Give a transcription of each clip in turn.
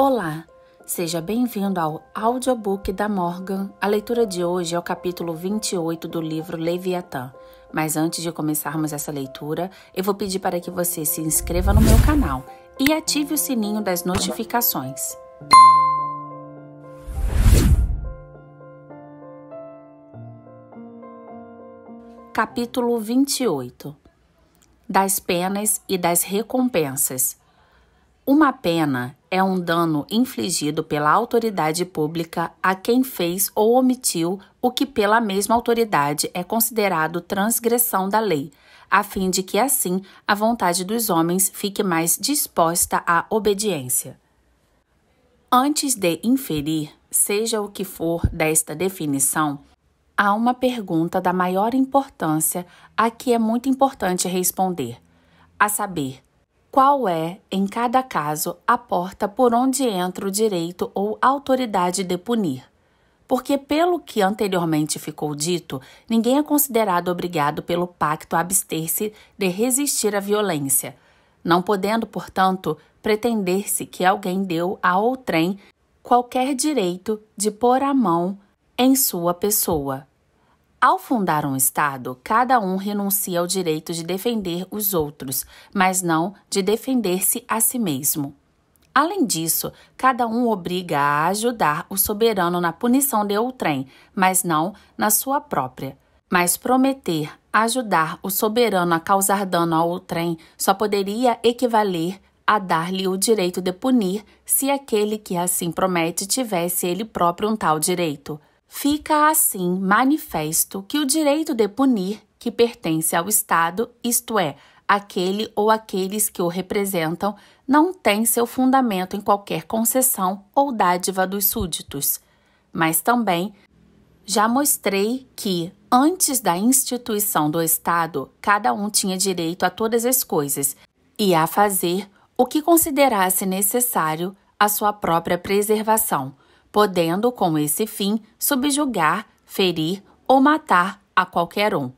Olá, seja bem-vindo ao audiobook da Morgan. A leitura de hoje é o capítulo 28 do livro Leviatã. Mas antes de começarmos essa leitura, eu vou pedir para que você se inscreva no meu canal e ative o sininho das notificações. Capítulo 28. Das penas e das recompensas. Uma pena é um dano infligido pela autoridade pública a quem fez ou omitiu o que pela mesma autoridade é considerado transgressão da lei, a fim de que assim a vontade dos homens fique mais disposta à obediência. Antes de inferir, seja o que for desta definição, há uma pergunta da maior importância a que é muito importante responder, a saber, qual é, em cada caso, a porta por onde entra o direito ou autoridade de punir? Porque, pelo que anteriormente ficou dito, ninguém é considerado obrigado pelo pacto a abster-se de resistir à violência, não podendo, portanto, pretender-se que alguém deu a outrem qualquer direito de pôr a mão em sua pessoa. Ao fundar um Estado, cada um renuncia ao direito de defender os outros, mas não de defender-se a si mesmo. Além disso, cada um obriga a ajudar o soberano na punição de outrem, mas não na sua própria. Mas prometer ajudar o soberano a causar dano a outrem só poderia equivaler a dar-lhe o direito de punir se aquele que assim promete tivesse ele próprio um tal direito. Fica assim manifesto que o direito de punir, que pertence ao Estado, isto é, aquele ou aqueles que o representam, não tem seu fundamento em qualquer concessão ou dádiva dos súditos. Mas também já mostrei que, antes da instituição do Estado, cada um tinha direito a todas as coisas e a fazer o que considerasse necessário à sua própria preservação, podendo, com esse fim, subjugar, ferir ou matar a qualquer um.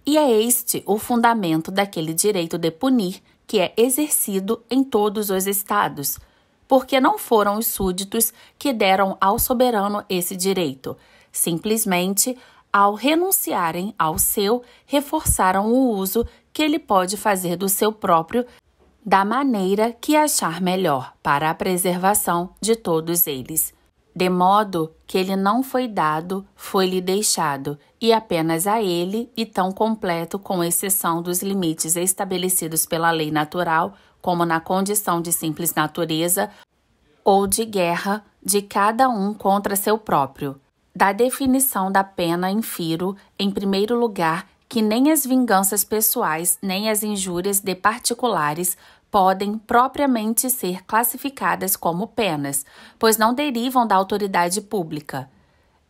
E é este o fundamento daquele direito de punir que é exercido em todos os estados, porque não foram os súditos que deram ao soberano esse direito, simplesmente, ao renunciarem ao seu, reforçaram o uso que ele pode fazer do seu próprio, da maneira que achar melhor para a preservação de todos eles. De modo que ele não foi dado, foi-lhe deixado, e apenas a ele, e tão completo com exceção dos limites estabelecidos pela lei natural, como na condição de simples natureza ou de guerra de cada um contra seu próprio. Da definição da pena infiro, em primeiro lugar, que nem as vinganças pessoais, nem as injúrias de particulares podem propriamente ser classificadas como penas, pois não derivam da autoridade pública.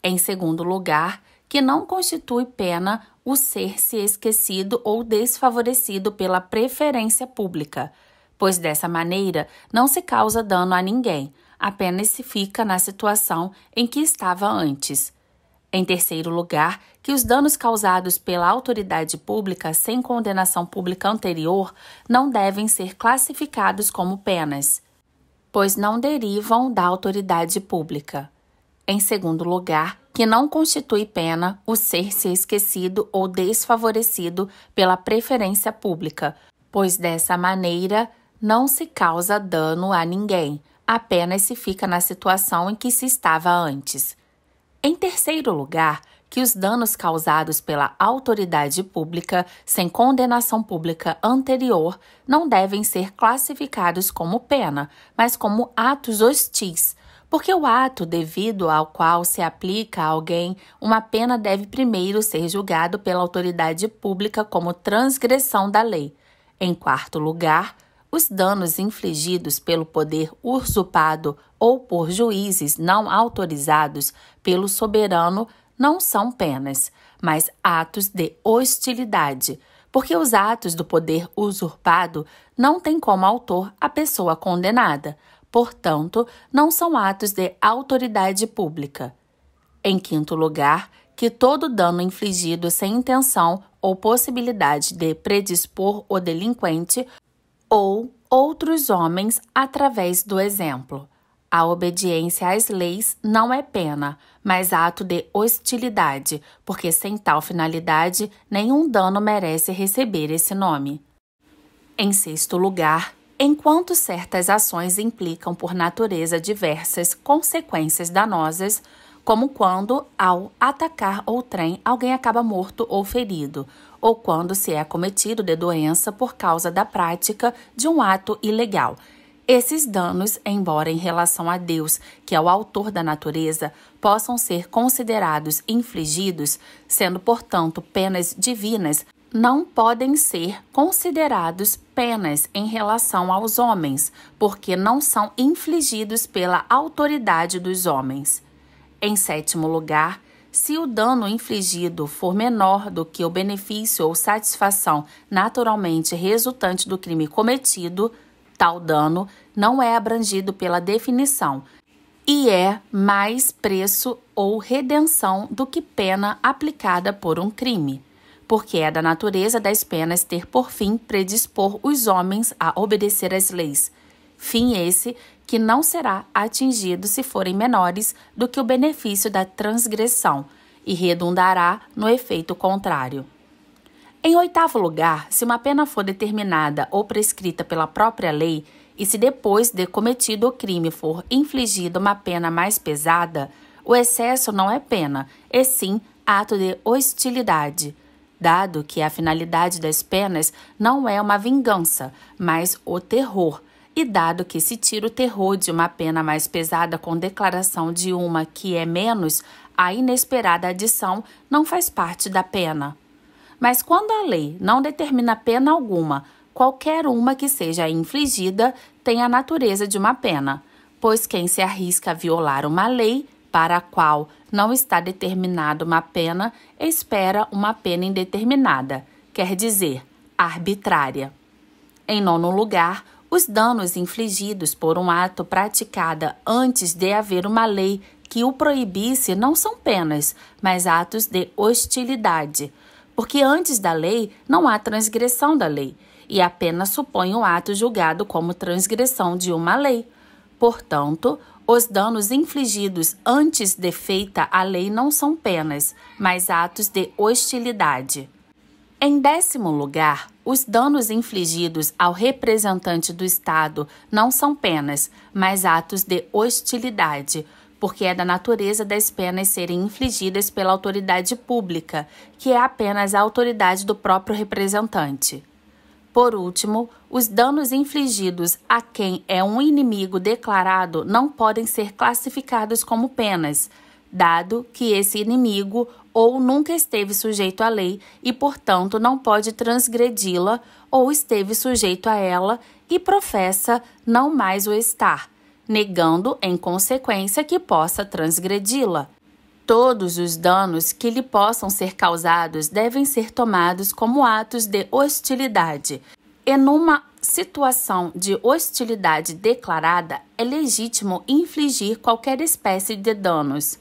Em segundo lugar, que não constitui pena o ser-se esquecido ou desfavorecido pela preferência pública, pois dessa maneira não se causa dano a ninguém, apenas se fica na situação em que estava antes. Em terceiro lugar, que os danos causados pela autoridade pública sem condenação pública anterior não devem ser classificados como penas, pois não derivam da autoridade pública. Em segundo lugar, que não constitui pena o ser-se esquecido ou desfavorecido pela preferência pública, pois dessa maneira não se causa dano a ninguém, apenas se fica na situação em que se estava antes. Em terceiro lugar, que os danos causados pela autoridade pública sem condenação pública anterior não devem ser classificados como pena, mas como atos hostis, porque o ato devido ao qual se aplica a alguém uma pena deve primeiro ser julgado pela autoridade pública como transgressão da lei. Em quarto lugar, os danos infligidos pelo poder usurpado ou por juízes não autorizados pelo soberano não são penas, mas atos de hostilidade, porque os atos do poder usurpado não têm como autor a pessoa condenada, portanto, não são atos de autoridade pública. Em quinto lugar, que todo dano infligido sem intenção ou possibilidade de predispor o delinquente ou outros homens através do exemplo. A obediência às leis não é pena, mas ato de hostilidade, porque sem tal finalidade, nenhum dano merece receber esse nome. Em sexto lugar, enquanto certas ações implicam por natureza diversas consequências danosas, como quando, ao atacar outrem, alguém acaba morto ou ferido, ou quando se é acometido de doença por causa da prática de um ato ilegal. Esses danos, embora em relação a Deus, que é o autor da natureza, possam ser considerados infligidos, sendo, portanto, penas divinas, não podem ser considerados penas em relação aos homens, porque não são infligidos pela autoridade dos homens. Em sétimo lugar, se o dano infligido for menor do que o benefício ou satisfação naturalmente resultante do crime cometido, tal dano não é abrangido pela definição e é mais preço ou redenção do que pena aplicada por um crime, porque é da natureza das penas ter por fim predispor os homens a obedecer às leis, fim esse que não será atingido se forem menores do que o benefício da transgressão e redundará no efeito contrário. Em oitavo lugar, se uma pena for determinada ou prescrita pela própria lei e se depois de cometido o crime for infligida uma pena mais pesada, o excesso não é pena, e sim ato de hostilidade, dado que a finalidade das penas não é uma vingança, mas o terror, e dado que se tira o terror de uma pena mais pesada com declaração de uma que é menos, a inesperada adição não faz parte da pena. Mas quando a lei não determina pena alguma, qualquer uma que seja infligida tem a natureza de uma pena, pois quem se arrisca a violar uma lei para a qual não está determinada uma pena, espera uma pena indeterminada, quer dizer, arbitrária. Em nono lugar, os danos infligidos por um ato praticado antes de haver uma lei que o proibisse não são penas, mas atos de hostilidade, porque antes da lei não há transgressão da lei, e a pena supõe um ato julgado como transgressão de uma lei. Portanto, os danos infligidos antes de feita a lei não são penas, mas atos de hostilidade. Em décimo lugar, os danos infligidos ao representante do Estado não são penas, mas atos de hostilidade, porque é da natureza das penas serem infligidas pela autoridade pública, que é apenas a autoridade do próprio representante. Por último, os danos infligidos a quem é um inimigo declarado não podem ser classificados como penas, dado que esse inimigo ou nunca esteve sujeito à lei e, portanto, não pode transgredi-la, ou esteve sujeito a ela e professa não mais o estar, negando, em consequência, que possa transgredi-la. Todos os danos que lhe possam ser causados devem ser tomados como atos de hostilidade. E numa situação de hostilidade declarada, é legítimo infligir qualquer espécie de danos.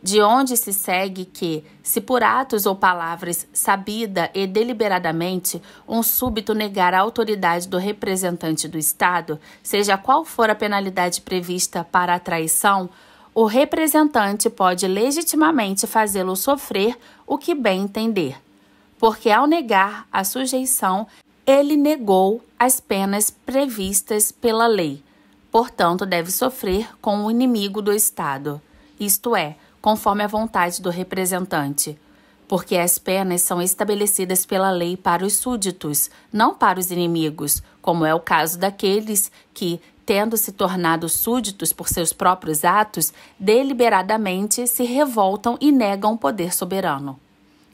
De onde se segue que, se por atos ou palavras sabida e deliberadamente um súbito negar a autoridade do representante do Estado, seja qual for a penalidade prevista para a traição, o representante pode legitimamente fazê-lo sofrer o que bem entender, porque ao negar a sujeição, ele negou as penas previstas pela lei, portanto deve sofrer com o inimigo do Estado, isto é, conforme a vontade do representante, porque as penas são estabelecidas pela lei para os súditos, não para os inimigos, como é o caso daqueles que, tendo se tornado súditos por seus próprios atos, deliberadamente se revoltam e negam o poder soberano.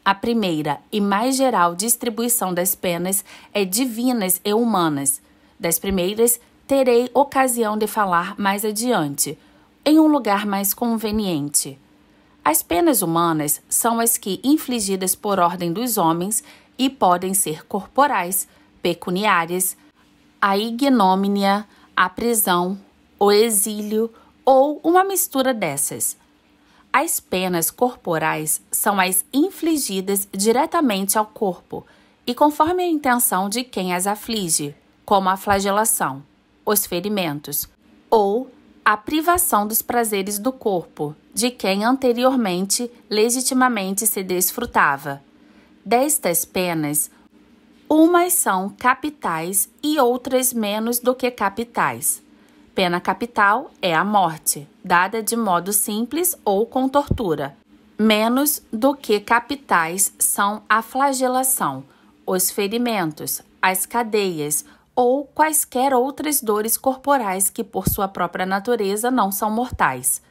A primeira e mais geral distribuição das penas é divinas e humanas. Das primeiras, terei ocasião de falar mais adiante, em um lugar mais conveniente. As penas humanas são as que, infligidas por ordem dos homens, e podem ser corporais, pecuniárias, a ignomínia, a prisão, o exílio ou uma mistura dessas. As penas corporais são as infligidas diretamente ao corpo e conforme a intenção de quem as aflige, como a flagelação, os ferimentos ou a privação dos prazeres do corpo, de quem anteriormente legitimamente se desfrutava. Destas penas, umas são capitais e outras menos do que capitais. Pena capital é a morte, dada de modo simples ou com tortura. Menos do que capitais são a flagelação, os ferimentos, as cadeias ou quaisquer outras dores corporais que, por sua própria natureza, não são mortais.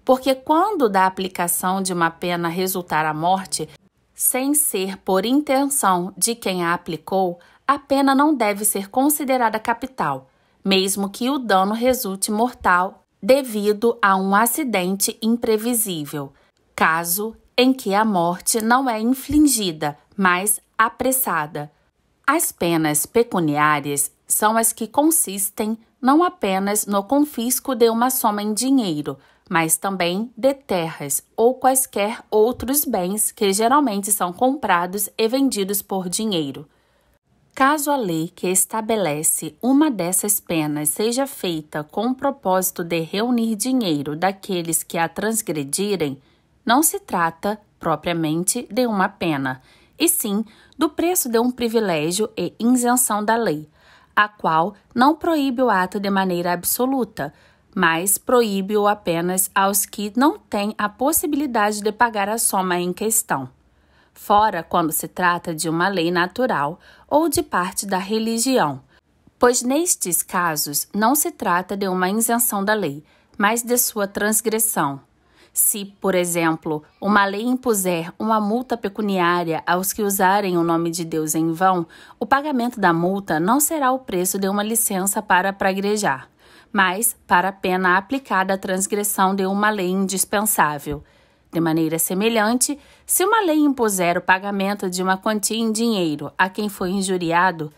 Porque quando da aplicação de uma pena resultar a morte, sem ser por intenção de quem a aplicou, a pena não deve ser considerada capital, mesmo que o dano resulte mortal devido a um acidente imprevisível, caso em que a morte não é infligida, mas apressada. As penas pecuniárias são as que consistem não apenas no confisco de uma soma em dinheiro, mas também de terras ou quaisquer outros bens que geralmente são comprados e vendidos por dinheiro. Caso a lei que estabelece uma dessas penas seja feita com o propósito de reunir dinheiro daqueles que a transgredirem, não se trata, propriamente, de uma pena, e sim do preço de um privilégio e isenção da lei, a qual não proíbe o ato de maneira absoluta, mas proíbe-o apenas aos que não têm a possibilidade de pagar a soma em questão. Fora quando se trata de uma lei natural ou de parte da religião, pois nestes casos não se trata de uma isenção da lei, mas de sua transgressão. Se, por exemplo, uma lei impuser uma multa pecuniária aos que usarem o nome de Deus em vão, o pagamento da multa não será o preço de uma licença para praguejar, mas para a pena aplicada à transgressão de uma lei indispensável. De maneira semelhante, se uma lei impuser o pagamento de uma quantia em dinheiro a quem foi injuriado,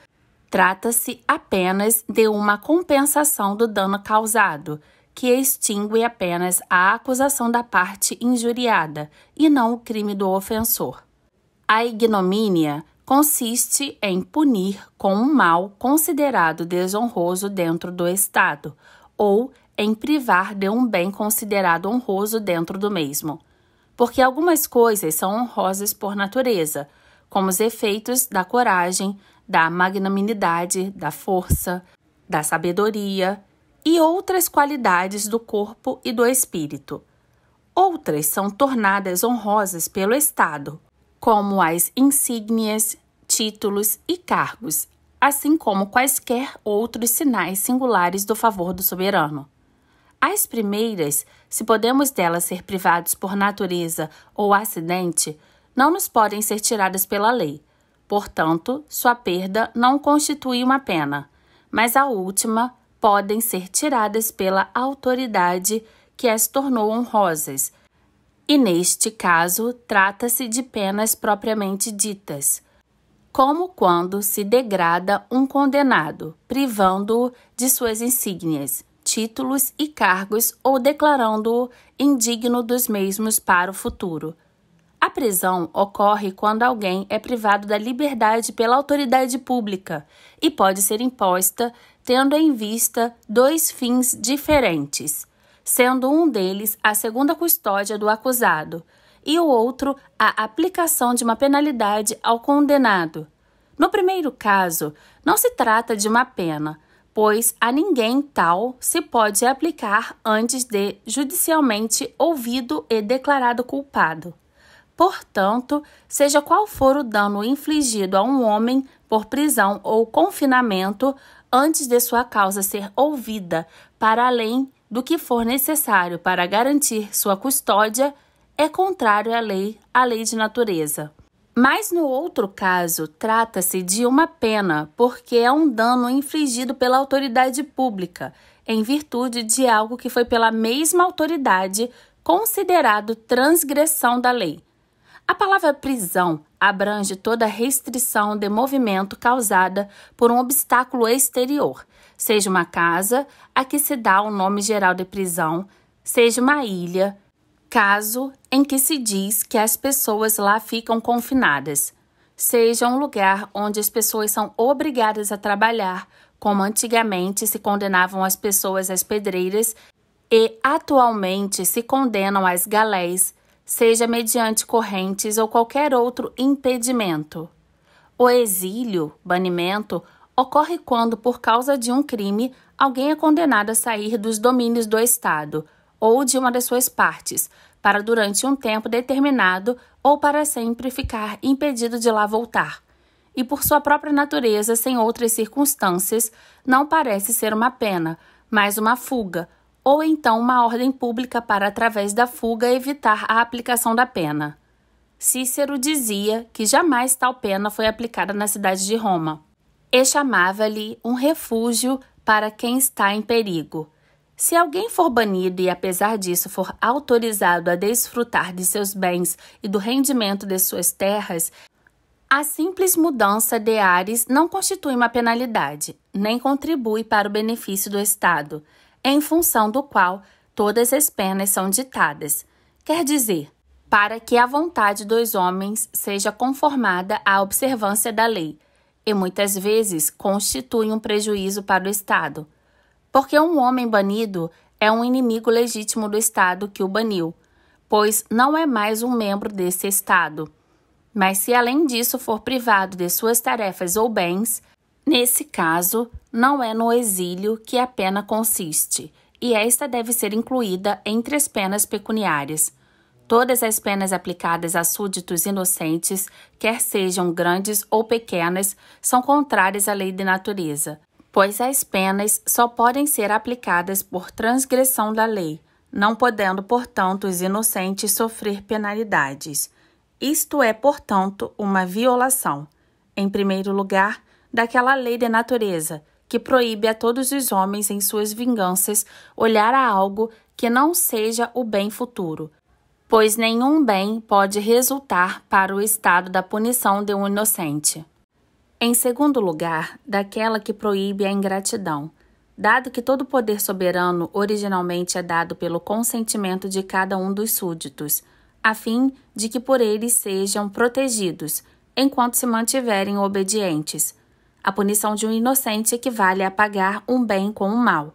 trata-se apenas de uma compensação do dano causado, que extingue apenas a acusação da parte injuriada e não o crime do ofensor. A ignomínia consiste em punir com um mal considerado desonroso dentro do Estado, ou em privar de um bem considerado honroso dentro do mesmo. Porque algumas coisas são honrosas por natureza, como os efeitos da coragem, da magnanimidade, da força, da sabedoria e outras qualidades do corpo e do espírito. Outras são tornadas honrosas pelo Estado, como as insígnias, títulos e cargos, assim como quaisquer outros sinais singulares do favor do soberano. As primeiras, se podemos delas ser privados por natureza ou acidente, não nos podem ser tiradas pela lei. Portanto, sua perda não constitui uma pena, mas a última podem ser tiradas pela autoridade que as tornou honrosas. E neste caso, trata-se de penas propriamente ditas, como quando se degrada um condenado, privando-o de suas insígnias, títulos e cargos ou declarando-o indigno dos mesmos para o futuro. A prisão ocorre quando alguém é privado da liberdade pela autoridade pública e pode ser imposta tendo em vista dois fins diferentes, sendo um deles a segunda custódia do acusado e o outro a aplicação de uma penalidade ao condenado. No primeiro caso, não se trata de uma pena, pois a ninguém tal se pode aplicar antes de judicialmente ouvido e declarado culpado. Portanto, seja qual for o dano infligido a um homem por prisão ou confinamento, antes de sua causa ser ouvida para além do que for necessário para garantir sua custódia, é contrário à lei de natureza. Mas no outro caso, trata-se de uma pena, porque é um dano infligido pela autoridade pública, em virtude de algo que foi pela mesma autoridade considerado transgressão da lei. A palavra prisão abrange toda restrição de movimento causada por um obstáculo exterior, seja uma casa a que se dá o nome geral de prisão, seja uma ilha, caso em que se diz que as pessoas lá ficam confinadas, seja um lugar onde as pessoas são obrigadas a trabalhar, como antigamente se condenavam as pessoas às pedreiras e atualmente se condenam às galés, seja mediante correntes ou qualquer outro impedimento. O exílio, banimento, ocorre quando, por causa de um crime, alguém é condenado a sair dos domínios do Estado ou de uma das suas partes, para durante um tempo determinado ou para sempre ficar impedido de lá voltar. E por sua própria natureza, sem outras circunstâncias, não parece ser uma pena, mas uma fuga, ou então uma ordem pública para, através da fuga, evitar a aplicação da pena. Cícero dizia que jamais tal pena foi aplicada na cidade de Roma, e chamava-lhe um refúgio para quem está em perigo. Se alguém for banido e, apesar disso, for autorizado a desfrutar de seus bens e do rendimento de suas terras, a simples mudança de ares não constitui uma penalidade, nem contribui para o benefício do Estado, em função do qual todas as penas são ditadas. Quer dizer, para que a vontade dos homens seja conformada à observância da lei, e muitas vezes constitui um prejuízo para o Estado. Porque um homem banido é um inimigo legítimo do Estado que o baniu, pois não é mais um membro desse Estado. Mas se além disso for privado de suas tarefas ou bens, nesse caso, não é no exílio que a pena consiste, e esta deve ser incluída entre as penas pecuniárias. Todas as penas aplicadas a súditos inocentes, quer sejam grandes ou pequenas, são contrárias à lei de natureza, pois as penas só podem ser aplicadas por transgressão da lei, não podendo, portanto, os inocentes sofrer penalidades. Isto é, portanto, uma violação, em primeiro lugar, daquela lei de natureza, que proíbe a todos os homens em suas vinganças olhar a algo que não seja o bem futuro, pois nenhum bem pode resultar para o estado da punição de um inocente. Em segundo lugar, daquela que proíbe a ingratidão, dado que todo poder soberano originalmente é dado pelo consentimento de cada um dos súditos, a fim de que por eles sejam protegidos, enquanto se mantiverem obedientes. A punição de um inocente equivale a pagar um bem com um mal.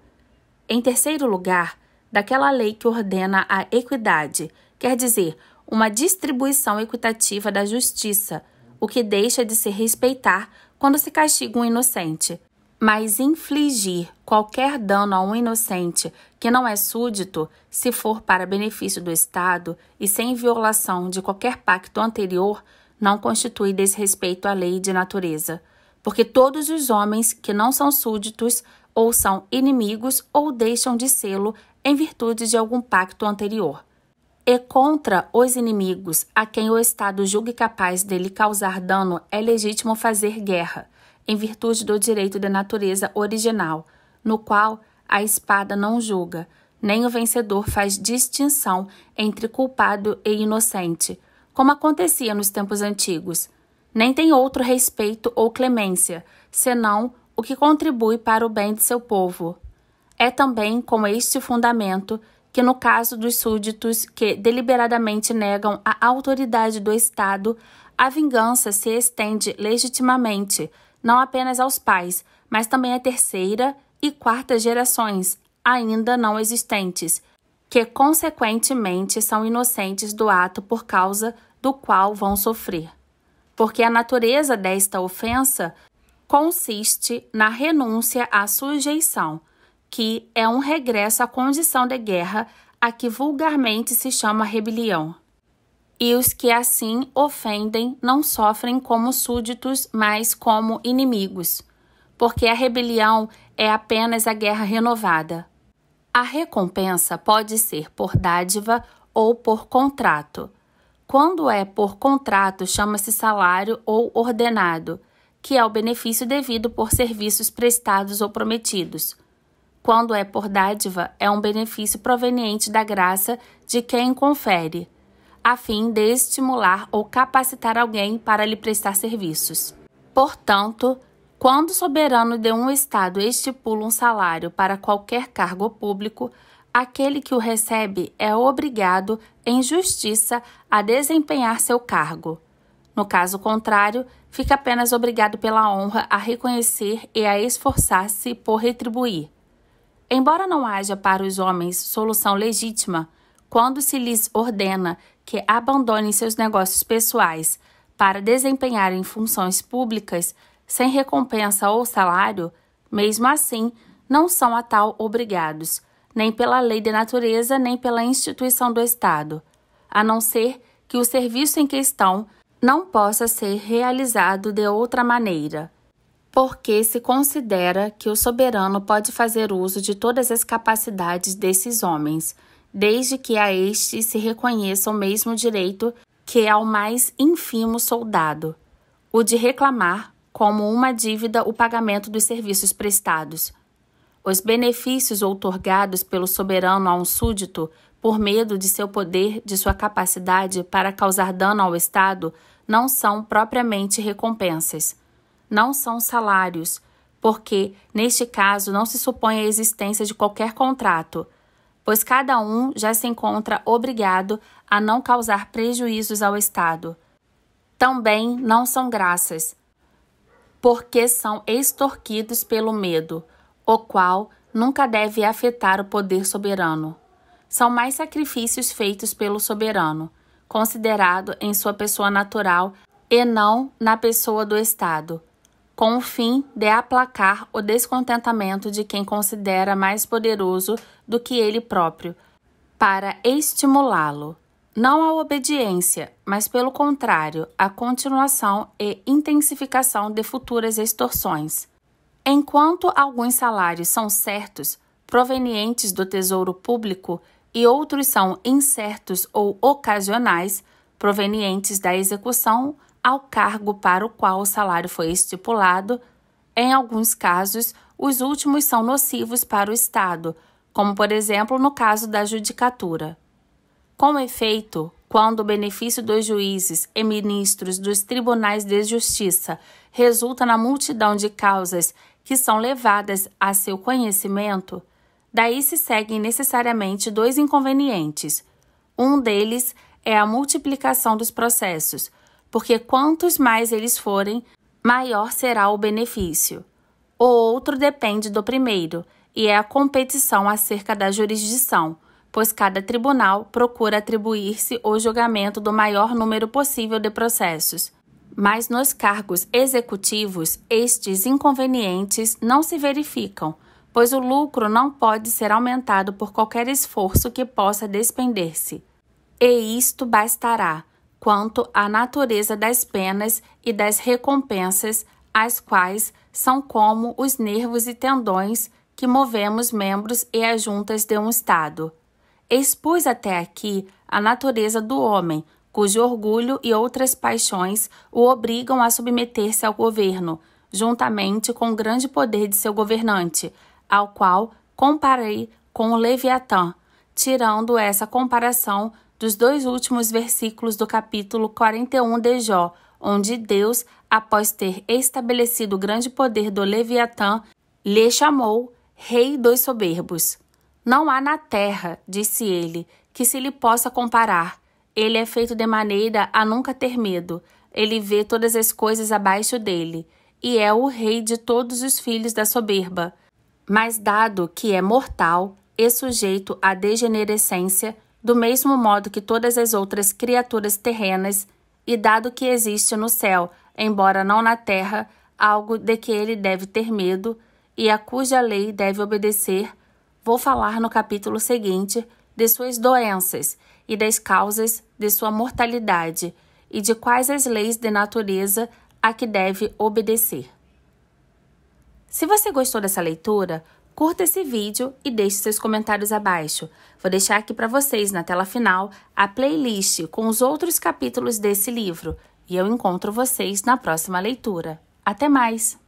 Em terceiro lugar, daquela lei que ordena a equidade, quer dizer, uma distribuição equitativa da justiça, o que deixa de se respeitar quando se castiga um inocente. Mas infligir qualquer dano a um inocente que não é súdito, se for para benefício do Estado e sem violação de qualquer pacto anterior, não constitui desrespeito à lei de natureza, porque todos os homens que não são súditos ou são inimigos ou deixam de sê-lo em virtude de algum pacto anterior. E contra os inimigos a quem o Estado julgue capaz de lhe causar dano é legítimo fazer guerra, em virtude do direito de natureza original, no qual a espada não julga, nem o vencedor faz distinção entre culpado e inocente, como acontecia nos tempos antigos, nem tem outro respeito ou clemência, senão o que contribui para o bem de seu povo. É também com este fundamento que, no caso dos súditos que deliberadamente negam a autoridade do Estado, a vingança se estende legitimamente, não apenas aos pais, mas também à terceira e quarta gerações, ainda não existentes, que consequentemente são inocentes do ato por causa do qual vão sofrer. Porque a natureza desta ofensa consiste na renúncia à sujeição, que é um regresso à condição de guerra, a que vulgarmente se chama rebelião. E os que assim ofendem não sofrem como súditos, mas como inimigos, porque a rebelião é apenas a guerra renovada. A recompensa pode ser por dádiva ou por contrato. Quando é por contrato, chama-se salário ou ordenado, que é o benefício devido por serviços prestados ou prometidos. Quando é por dádiva, é um benefício proveniente da graça de quem confere, a fim de estimular ou capacitar alguém para lhe prestar serviços. Portanto, quando o soberano de um Estado estipula um salário para qualquer cargo público, aquele que o recebe é obrigado, em justiça, a desempenhar seu cargo. No caso contrário, fica apenas obrigado pela honra a reconhecer e a esforçar-se por retribuir. Embora não haja para os homens solução legítima, quando se lhes ordena que abandonem seus negócios pessoais para desempenharem funções públicas sem recompensa ou salário, mesmo assim, não são a tal obrigados, nem pela lei de natureza, nem pela instituição do Estado, a não ser que o serviço em questão não possa ser realizado de outra maneira, porque se considera que o soberano pode fazer uso de todas as capacidades desses homens, desde que a estes se reconheça o mesmo direito que ao mais ínfimo soldado, o de reclamar como uma dívida o pagamento dos serviços prestados. Os benefícios outorgados pelo soberano a um súdito, por medo de seu poder, de sua capacidade para causar dano ao Estado, não são propriamente recompensas. Não são salários, porque, neste caso, não se supõe a existência de qualquer contrato, pois cada um já se encontra obrigado a não causar prejuízos ao Estado. Também não são graças, porque são extorquidos pelo medo, o qual nunca deve afetar o poder soberano. São mais sacrifícios feitos pelo soberano, considerado em sua pessoa natural e não na pessoa do Estado, com o fim de aplacar o descontentamento de quem considera mais poderoso do que ele próprio, para estimulá-lo, não à obediência, mas pelo contrário, à continuação e intensificação de futuras extorsões. Enquanto alguns salários são certos, provenientes do tesouro público, e outros são incertos ou ocasionais, provenientes da execução ao cargo para o qual o salário foi estipulado, em alguns casos, os últimos são nocivos para o Estado, como, por exemplo, no caso da judicatura. Com efeito, quando o benefício dos juízes e ministros dos tribunais de justiça resulta na multidão de causas que são levadas a seu conhecimento, daí se seguem necessariamente dois inconvenientes. Um deles é a multiplicação dos processos, porque quantos mais eles forem, maior será o benefício. O outro depende do primeiro, e é a competição acerca da jurisdição, pois cada tribunal procura atribuir-se o julgamento do maior número possível de processos. Mas nos cargos executivos, estes inconvenientes não se verificam, pois o lucro não pode ser aumentado por qualquer esforço que possa despender-se. E isto bastará quanto à natureza das penas e das recompensas, as quais são como os nervos e tendões que movemos membros e as juntas de um Estado. Expus até aqui a natureza do homem, cujo orgulho e outras paixões o obrigam a submeter-se ao governo, juntamente com o grande poder de seu governante, ao qual comparei com o Leviatã, tirando essa comparação dos dois últimos versículos do capítulo 41 de Jó, onde Deus, após ter estabelecido o grande poder do Leviatã, lhe chamou Rei dos Soberbos. Não há na terra, disse ele, que se lhe possa comparar. Ele é feito de maneira a nunca ter medo. Ele vê todas as coisas abaixo dele, e é o rei de todos os filhos da soberba. Mas dado que é mortal e sujeito à degenerescência, do mesmo modo que todas as outras criaturas terrenas, e dado que existe no céu, embora não na terra, algo de que ele deve ter medo e a cuja lei deve obedecer, vou falar no capítulo seguinte de suas doenças e das causas de sua mortalidade e de quais as leis de natureza a que deve obedecer. Se você gostou dessa leitura, curta esse vídeo e deixe seus comentários abaixo. Vou deixar aqui para vocês, na tela final, a playlist com os outros capítulos desse livro. E eu encontro vocês na próxima leitura. Até mais!